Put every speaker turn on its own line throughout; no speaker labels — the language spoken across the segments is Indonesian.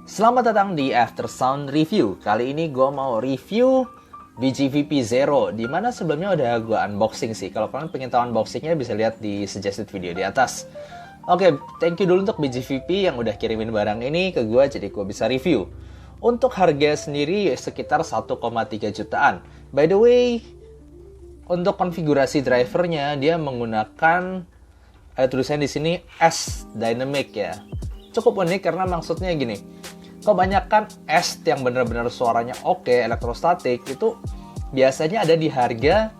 Selamat datang di Aftersound Review. Kali ini gue mau review BGVP Zero, dimana sebelumnya udah gue unboxing sih. Kalau kalian pengen tahu unboxingnya bisa lihat di suggested video di atas. Oke, thank you dulu untuk BGVP yang udah kirimin barang ini ke gue, jadi gue bisa review. Untuk harga sendiri sekitar 1,3 jutaan. By the way, untuk konfigurasi drivernya dia menggunakan tulisan di sini S Dynamic ya. Cukup unik karena maksudnya gini. Kebanyakan S yang benar-benar suaranya oke, elektrostatik itu biasanya ada di harga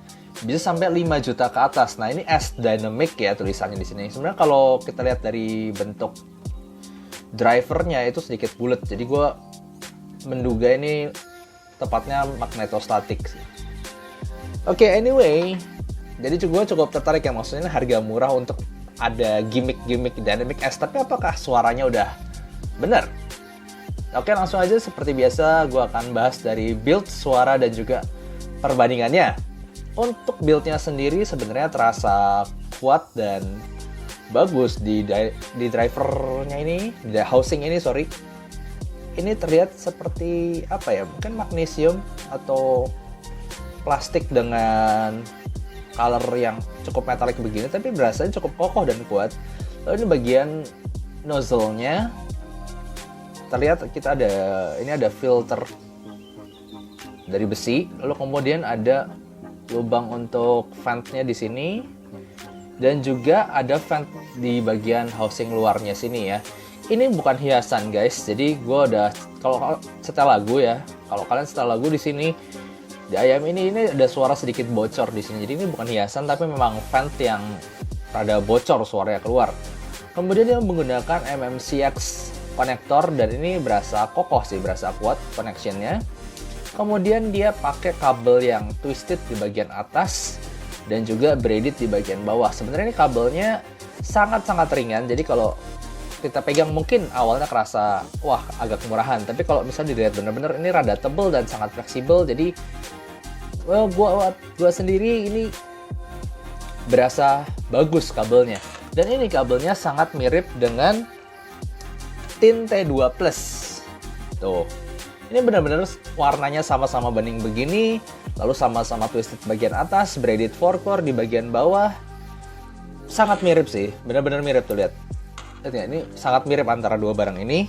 bisa sampai 5 juta ke atas. Nah, ini S Dynamic ya tulisannya di sini. Sebenarnya kalau kita lihat dari bentuk drivernya itu sedikit bulat. Jadi gue menduga ini tepatnya magnetostatik sih. Oke, anyway, jadi gue cukup tertarik ya, maksudnya harga murah untuk ada gimmick-gimmick Dynamic S, tapi apakah suaranya udah bener? Oke, langsung aja seperti biasa gue akan bahas dari build, suara, dan juga perbandingannya. Untuk build-nya sendiri sebenarnya terasa kuat dan bagus di drivernya ini, di housing ini, sorry. Ini terlihat seperti apa ya, mungkin magnesium atau plastik dengan color yang cukup metalik begini, tapi berasanya cukup kokoh dan kuat. Lalu ini bagian nozzle-nya terlihat kita ada filter dari besi, lalu kemudian ada lubang untuk vent-nya di sini, dan juga ada vent di bagian housing luarnya sini ya. Ini bukan hiasan guys, jadi gue udah kalau setel lagu ya, kalau kalian setel lagu di sini di ayam ini ada suara sedikit bocor di sini. Jadi ini bukan hiasan tapi memang vent yang rada bocor suaranya keluar. Kemudian dia menggunakan MMCX konektor dan ini berasa kokoh sih, berasa kuat connectionnya. Kemudian dia pakai kabel yang twisted di bagian atas dan juga braided di bagian bawah. Sebenarnya ini kabelnya sangat-sangat ringan. Jadi kalau kita pegang mungkin awalnya kerasa wah agak murahan, tapi kalau misalnya dilihat bener-bener ini rada tebel dan sangat fleksibel. Jadi gua sendiri ini berasa bagus kabelnya, dan ini kabelnya sangat mirip dengan tin T2 Plus tuh. Ini benar-benar warnanya sama-sama bening begini, lalu sama-sama twisted bagian atas, braided 4-core di bagian bawah. Sangat mirip sih, benar-benar mirip tuh, lihat. Ya, ini sangat mirip antara dua barang ini.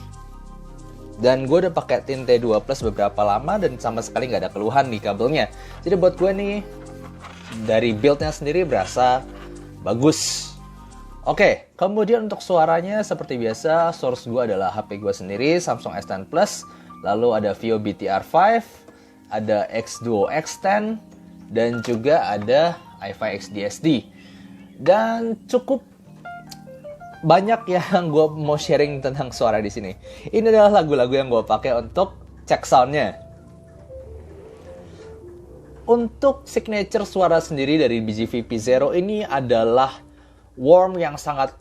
Dan gue udah pakai tin T2 Plus beberapa lama dan sama sekali nggak ada keluhan di kabelnya. Jadi buat gue nih dari build-nya sendiri berasa bagus. Oke, kemudian untuk suaranya seperti biasa, source gue adalah HP gue sendiri, Samsung S10 Plus. Lalu ada Vio BTR5, ada X-Duo X10, dan juga ada iFi XDSD. Dan cukup banyak yang gue mau sharing tentang suara di sini. Ini adalah lagu-lagu yang gue pakai untuk cek soundnya. Untuk signature suara sendiri dari BGVP Zero ini adalah warm yang sangat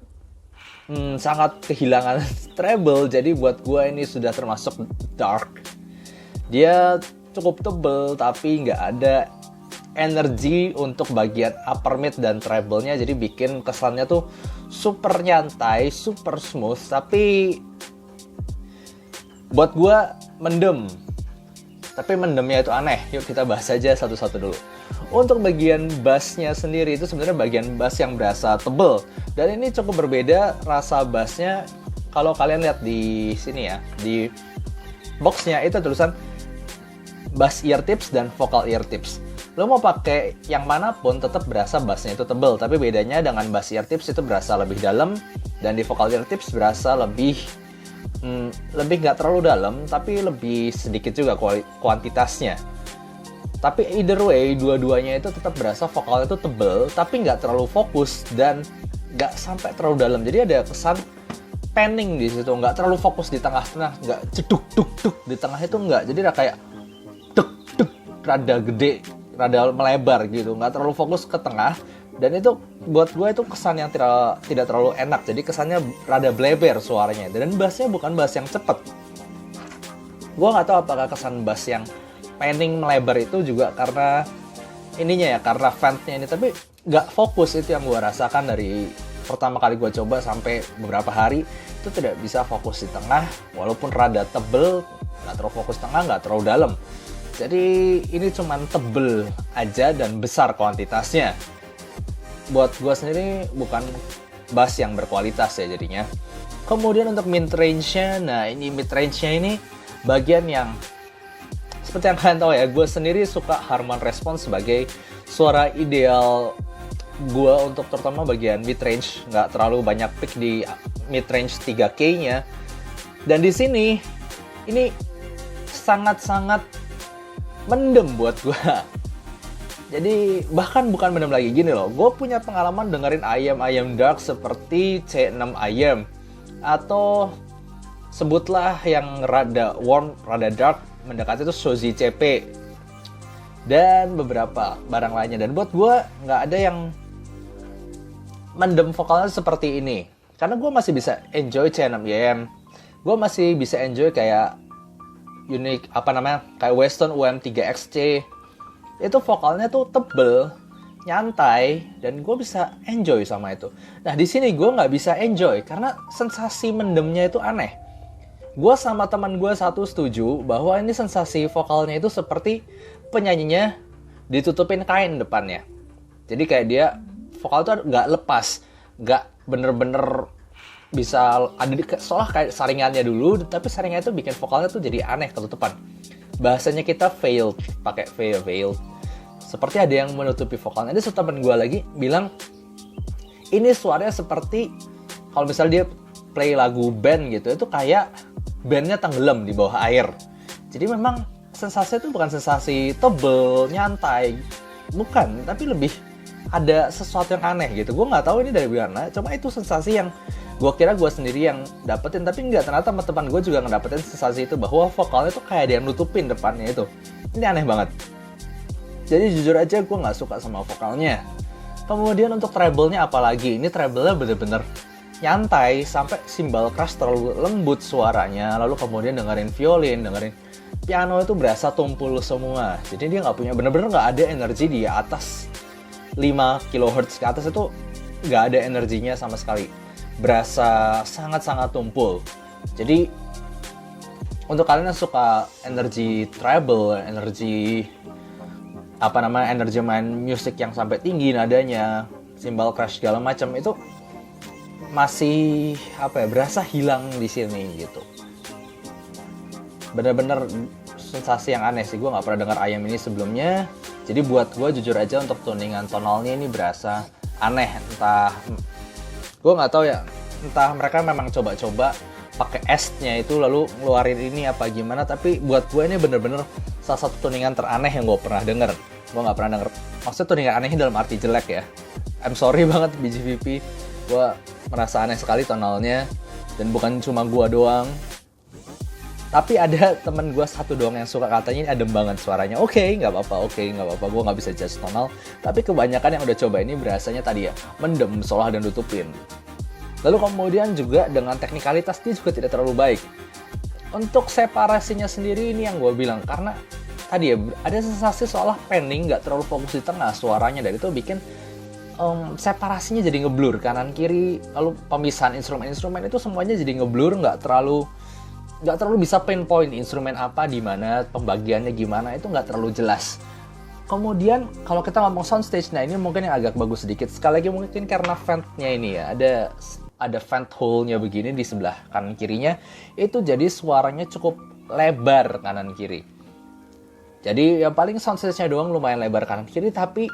kehilangan treble. Jadi buat gue ini sudah termasuk dark. Dia cukup tebel tapi nggak ada energi untuk bagian upper mid dan treble-nya, jadi bikin kesannya tuh super nyantai, super smooth, tapi buat gue mendem. Tapi mendemnya itu aneh. Yuk kita bahas aja satu-satu dulu. Untuk bagian bassnya sendiri itu sebenarnya bagian bass yang berasa tebel, dan ini cukup berbeda rasa bassnya. Kalau kalian lihat di sini ya, di boxnya itu tulisan bass ear tips dan vocal ear tips. Lo mau pakai yang manapun tetap berasa bassnya itu tebel, tapi bedanya dengan bass ear tips itu berasa lebih dalam, dan di vocal ear tips berasa lebih nggak terlalu dalam, tapi lebih sedikit juga kuantitasnya. Tapi either way, dua-duanya itu tetap berasa vokalnya itu tebel, tapi nggak terlalu fokus dan nggak sampai terlalu dalam. Jadi ada kesan panning di situ, nggak terlalu fokus di tengah-tengah, nggak ceduk duk duk di tengah itu nggak. Jadi ada kayak duk duk, rada gede, rada melebar gitu, nggak terlalu fokus ke tengah. Dan itu buat gue itu kesan yang tidak terlalu enak. Jadi kesannya rada bleber suaranya. Dan bassnya bukan bass yang cepet. Gue nggak tahu apakah kesan bass yang panning melebar itu juga karena ininya ya, karena ventnya ini. Tapi nggak fokus, itu yang gue rasakan dari pertama kali gue coba sampai beberapa hari itu tidak bisa fokus di tengah, walaupun rada tebel, nggak terlalu fokus tengah, nggak terlalu dalam. Jadi ini cuman tebel aja dan besar kuantitasnya. Buat gue sendiri bukan bass yang berkualitas ya jadinya. Kemudian untuk mid range-nya, nah ini mid range-nya ini bagian yang seperti yang kalian tahu ya, gue sendiri suka Harman Response sebagai suara ideal gue untuk terutama bagian mid range, nggak terlalu banyak pick di mid range 3K-nya. Dan di sini ini sangat-sangat mendem buat gue. Jadi bahkan bukan mendem lagi, gini loh, gue punya pengalaman dengerin ayam dark seperti C6 ayam atau sebutlah yang rada warm, rada dark mendekati itu Shoji CP dan beberapa barang lainnya. Dan buat gue nggak ada yang mendem vokalnya seperti ini, karena gue masih bisa enjoy C6YM, gue masih bisa enjoy kayak unik kayak Weston UM3XC, itu vokalnya tuh tebel, nyantai, dan gue bisa enjoy sama itu. Nah di sini gue nggak bisa enjoy karena sensasi mendemnya itu aneh. Gue sama teman gue satu setuju bahwa ini sensasi vokalnya itu seperti penyanyinya ditutupin kain depannya. Jadi kayak dia vokal tuh nggak lepas, nggak bener-bener bisa ada di seolah kayak saringannya dulu, tapi saringannya tuh bikin vokalnya tuh jadi aneh, ketutupan. Bahasanya kita failed, pakai fail. Seperti ada yang menutupi vokalnya. Ada teman gue lagi bilang ini suaranya seperti kalau misalnya dia play lagu band gitu, itu kayak bandnya tenggelam di bawah air. Jadi memang sensasinya itu bukan sensasi tebel, nyantai, bukan, tapi lebih ada sesuatu yang aneh gitu. Gue nggak tahu ini dari mana, cuma itu sensasi yang gue kira gue sendiri yang dapetin, tapi nggak, ternyata teman-teman gue juga ngedapetin sensasi itu, bahwa vokalnya tuh kayak dia nutupin depannya itu. Ini aneh banget. Jadi jujur aja gue nggak suka sama vokalnya. Kemudian untuk treble-nya apalagi, ini treble-nya bener-bener nyantai sampai cymbal crash terlalu lembut suaranya, lalu kemudian dengerin violin, dengerin piano itu berasa tumpul semua. Jadi dia nggak punya, bener-bener nggak ada energi di atas 5 kHz ke atas, itu nggak ada energinya sama sekali, berasa sangat-sangat tumpul. Jadi untuk kalian yang suka energi treble, energi energi main musik yang sampai tinggi nadanya, cymbal crash segala macam, itu masih berasa hilang di sini gitu. Bener-bener sensasi yang aneh sih. Gue nggak pernah dengar ayam ini sebelumnya. Jadi buat gue jujur aja untuk tuningan tonalnya ini berasa aneh. Entah, gue nggak tahu ya, entah mereka memang coba-coba pakai S-nya itu lalu ngeluarin ini apa gimana. Tapi buat gue ini bener-bener salah satu tuningan teraneh yang gue pernah denger. Gue nggak pernah denger, maksudnya tuningan anehnya dalam arti jelek ya. I'm sorry banget BGVP, gue merasa aneh sekali tonalnya. Dan bukan cuma gue doang, tapi ada temen gue satu doang yang suka, katanya ini adem banget suaranya. Oke, nggak apa-apa, gue nggak bisa judge tonal. Tapi kebanyakan yang udah coba ini berasanya tadi ya, mendem, seolah dan tutupin. Lalu kemudian juga dengan teknikalitas dia juga tidak terlalu baik. Untuk separasinya sendiri ini yang gue bilang, karena tadi ya ada sensasi seolah pending, nggak terlalu fokus di tengah suaranya, dan itu bikin separasinya jadi ngeblur kanan kiri. Lalu pemisahan instrumen-instrumen itu semuanya jadi ngeblur, nggak terlalu bisa pinpoint instrumen apa di mana, pembagiannya gimana, itu nggak terlalu jelas. Kemudian kalau kita ngomong soundstage, nah ini mungkin yang agak bagus sedikit. Sekali lagi mungkin karena vent-nya ini ya, ada vent hole-nya begini di sebelah kanan kirinya, itu jadi suaranya cukup lebar kanan kiri. Jadi yang paling soundstage-nya doang lumayan lebar kanan kiri, tapi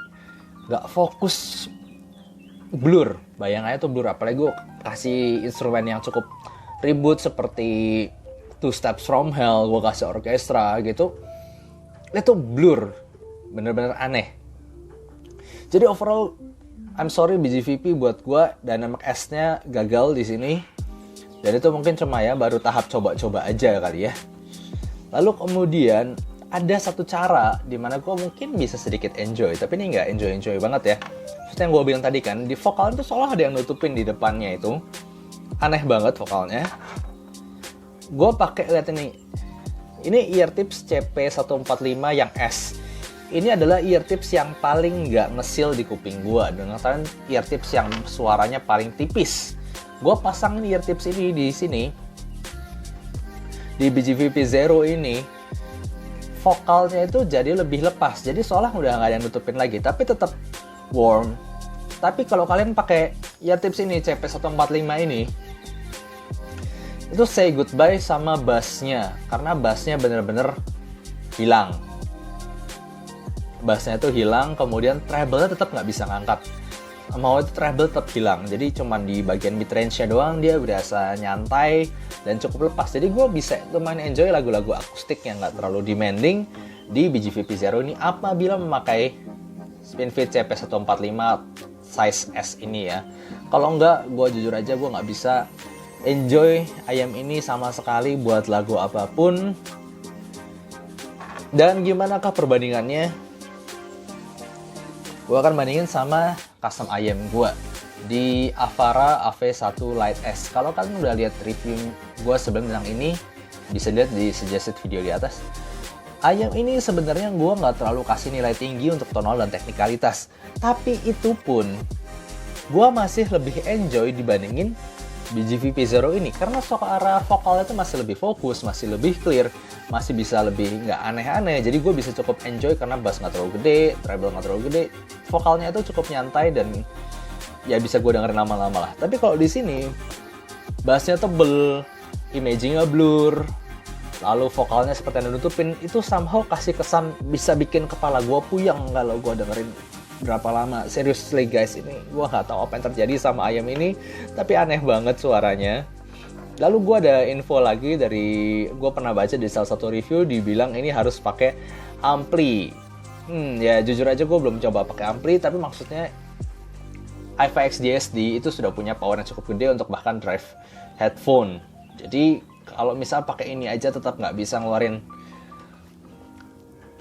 nggak fokus, blur. Bayangannya tuh blur, apalagi gue kasih instrumen yang cukup ribut seperti Two Steps From Hell, gue kasih orkestra gitu, itu blur, bener-bener aneh. Jadi overall, I'm sorry BGVP, buat gue dynamic S-nya gagal di sini. Dan itu mungkin cuma ya baru tahap coba-coba aja kali ya. Lalu kemudian ada satu cara dimana gue mungkin bisa sedikit enjoy, tapi ini nggak enjoy banget ya. Seperti yang gue bilang tadi kan, di vokal itu seolah ada yang nutupin di depannya itu. Aneh banget vokalnya. Gue pakai, lihat ini ear tips CP145 yang S. Ini adalah ear tips yang paling nggak ngesil di kuping gue. Dengan kalian ear tips yang suaranya paling tipis. Gue pasang ear tips ini di sini. Di BGVP Zero ini, vokalnya itu jadi lebih lepas. Jadi seolah udah nggak ada yang nutupin lagi, tapi tetap warm. Tapi kalau kalian pakai ear tips ini, CP145 ini, itu say goodbye sama bassnya. Karena bassnya bener-bener hilang. Bassnya itu hilang, kemudian treble-nya tetap nggak bisa ngangkat. Mau itu treble tetap hilang, jadi cuman di bagian mid range-nya doang dia berasa nyantai dan cukup lepas. Jadi gue bisa lumayan enjoy lagu-lagu akustik yang nggak terlalu demanding di BGVP Zero ini apabila memakai Spinfit CP145 size S ini ya. Kalau nggak, gue jujur aja gue nggak bisa enjoy ayam ini sama sekali buat lagu apapun. Dan gimana kah perbandingannya? Gue akan bandingin sama custom ayam gue di Avara AV1 Lite S. Kalau kalian udah lihat review gue sebelum tentang ini, bisa lihat di suggested video di atas. Ayam ini sebenarnya gue nggak terlalu kasih nilai tinggi untuk tonal dan teknikalitas. Tapi itu pun, gue masih lebih enjoy dibandingin BGVP Zero ini. Karena suara vokalnya itu masih lebih fokus, masih lebih clear, masih bisa lebih nggak aneh-aneh. Jadi gue bisa cukup enjoy karena bass nggak terlalu gede, treble nggak terlalu gede, vokalnya itu cukup nyantai dan ya bisa gue dengerin lama-lama lah. Tapi kalau di sini bassnya tebel, imagingnya blur, lalu vokalnya seperti yang nutupin, itu somehow kasih kesan bisa bikin kepala gue puyeng kalau gue dengerin berapa lama. Seriously guys, ini gue nggak tahu apa yang terjadi sama ayam ini, tapi aneh banget suaranya. Lalu gue ada info lagi dari, gue pernah baca di salah satu review dibilang ini harus pakai ampli. Ya jujur aja gue belum coba pakai ampli, tapi maksudnya i5X DSD itu sudah punya power yang cukup gede untuk bahkan drive headphone. Jadi kalau misal pakai ini aja tetap nggak bisa ngeluarin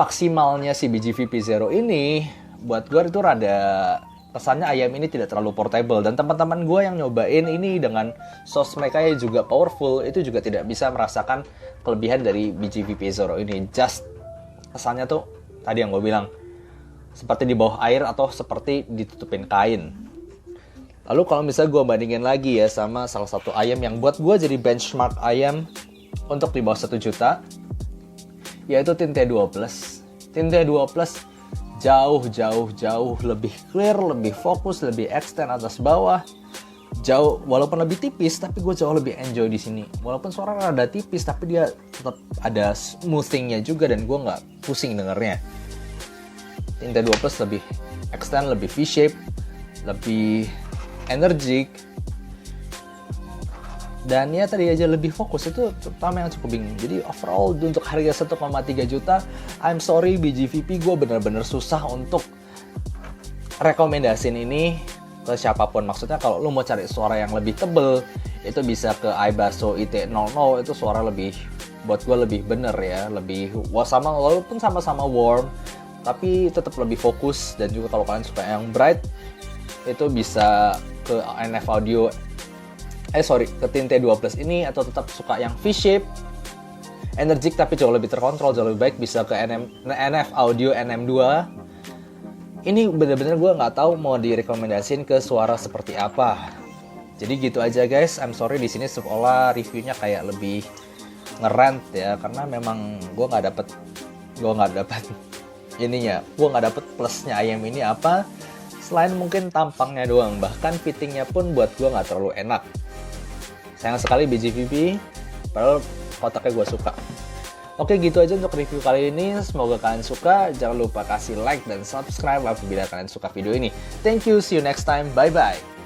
maksimalnya si BGVP Zero ini, buat gue itu rada kesannya ayam ini tidak terlalu portable. Dan teman-teman gue yang nyobain ini dengan source mereka yang juga powerful, itu juga tidak bisa merasakan kelebihan dari BGVP Zero ini. Just kesannya tuh tadi yang gue bilang, seperti di bawah air atau seperti ditutupin kain. Lalu kalau misalnya gue bandingin lagi ya sama salah satu ayam yang buat gue jadi benchmark ayam untuk di bawah 1 juta, yaitu Tint T2 Plus. Tint T2 Plus jauh lebih clear, lebih fokus, lebih extend atas bawah. Jauh, walaupun lebih tipis, tapi gue jauh lebih enjoy di sini. Walaupun suara rada tipis, tapi dia tetap ada smoothingnya juga dan gue nggak pusing dengernya. Tint T2 Plus lebih extend, lebih V-shape, lebih energik, dan ya tadi aja lebih fokus. Itu terutama yang cukup bingung. Jadi overall untuk harga 1,3 juta, I'm sorry BGVP, gue bener-bener susah untuk rekomendasiin ini ke siapapun. Maksudnya kalau lu mau cari suara yang lebih tebel, itu bisa ke iBasso IT00. Itu suara lebih, buat gue lebih bener ya, lebih sama, walaupun sama-sama warm, tapi tetap lebih fokus. Dan juga kalau kalian suka yang bright, itu bisa ke NF Audio, ke Tint T2 Plus ini, atau tetap suka yang V-shape, energik tapi jauh lebih terkontrol, jauh lebih baik, bisa ke NF Audio NM2. Ini bener-bener gue nggak tahu mau direkomendasiin ke suara seperti apa. Jadi gitu aja guys, I'm sorry di sini seolah reviewnya kayak lebih ngerant ya, karena memang gue nggak dapet ininya, gue nggak dapet plusnya ayam ini apa. Selain mungkin tampangnya doang, bahkan fittingnya pun buat gue nggak terlalu enak. Sayang sekali BGVP, padahal kotaknya gue suka. Oke, gitu aja untuk review kali ini. Semoga kalian suka. Jangan lupa kasih like dan subscribe apabila kalian suka video ini. Thank you, see you next time, bye-bye.